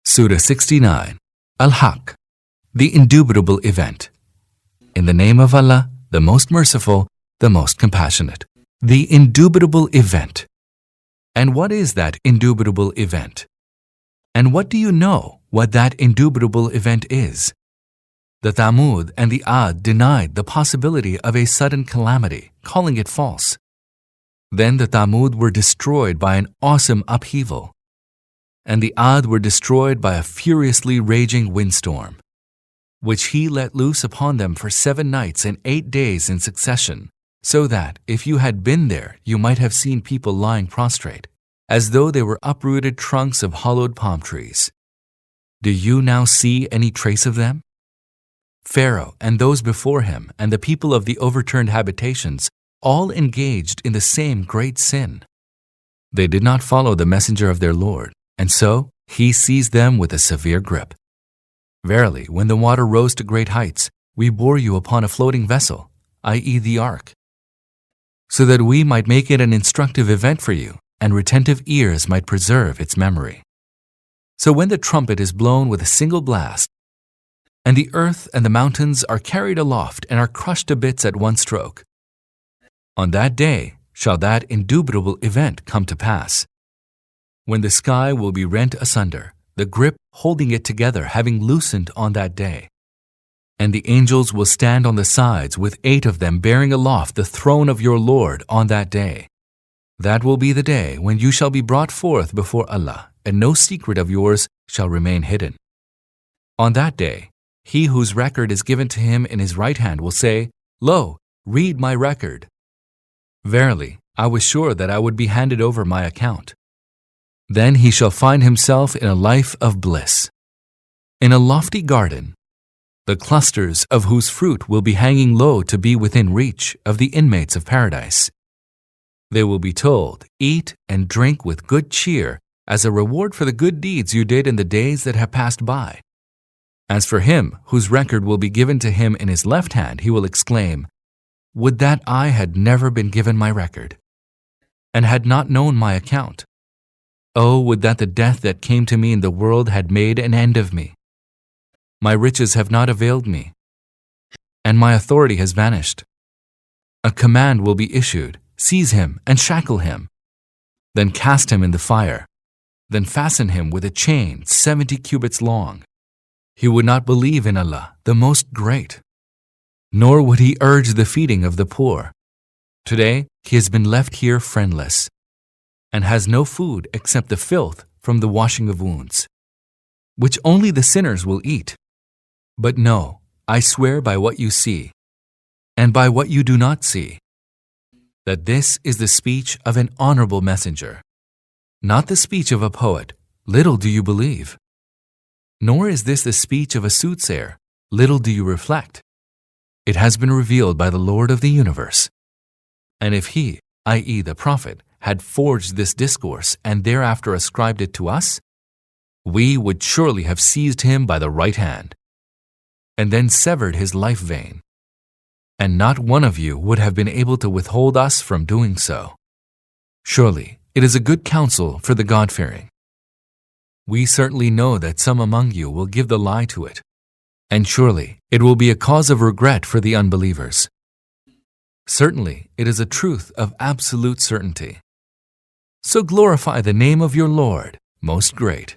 Surah 69, Al-Haqqah, the indubitable event. In the name of Allah, the most merciful, the most compassionate. The indubitable event. And what is that indubitable event? And what do you know what that indubitable event is? The Thamud and the Ad denied the possibility of a sudden calamity, calling it false. Then the Thamud were destroyed by an awesome upheaval, and the Ad were destroyed by a furiously raging windstorm, which he let loose upon them for 7 nights and 8 days in succession, so that, if you had been there, you might have seen people lying prostrate, as though they were uprooted trunks of hollowed palm trees. Do you now see any trace of them? Pharaoh and those before him and the people of the overturned habitations all engaged in the same great sin. They did not follow the messenger of their Lord, and so he seized them with a severe grip. Verily, when the water rose to great heights, we bore you upon a floating vessel, i.e. the ark, so that we might make it an instructive event for you, and retentive ears might preserve its memory. So when the trumpet is blown with a single blast, and the earth and the mountains are carried aloft and are crushed to bits at one stroke, on that day shall that indubitable event come to pass, when the sky will be rent asunder, the grip holding it together having loosened on that day. And the angels will stand on the sides with 8 of them bearing aloft the throne of your Lord on that day. That will be the day when you shall be brought forth before Allah, and no secret of yours shall remain hidden. On that day, he whose record is given to him in his right hand will say, Lo, read my record. Verily, I was sure that I would be handed over my account. Then he shall find himself in a life of bliss, in a lofty garden, the clusters of whose fruit will be hanging low to be within reach of the inmates of paradise. They will be told, Eat and drink with good cheer as a reward for the good deeds you did in the days that have passed by. As for him whose record will be given to him in his left hand, he will exclaim, Would that I had never been given my record, and had not known my account. Oh, would that the death that came to me in the world had made an end of me. My riches have not availed me, and my authority has vanished. A command will be issued, Seize him and shackle him, then cast him in the fire, then fasten him with a chain 70 cubits long. He would not believe in Allah, the Most Great, nor would he urge the feeding of the poor. Today he has been left here friendless, and has no food except the filth from the washing of wounds, which only the sinners will eat. But no, I swear by what you see, and by what you do not see, that this is the speech of an honourable messenger, not the speech of a poet, little do you believe. Nor is this the speech of a soothsayer, little do you reflect. It has been revealed by the Lord of the universe. And if he, i.e. the Prophet, had forged this discourse and thereafter ascribed it to us, we would surely have seized him by the right hand, and then severed his life vein, and not one of you would have been able to withhold us from doing so. Surely it is a good counsel for the God-fearing. We certainly know that some among you will give the lie to it, and surely it will be a cause of regret for the unbelievers. Certainly it is a truth of absolute certainty. So glorify the name of your Lord, Most Great.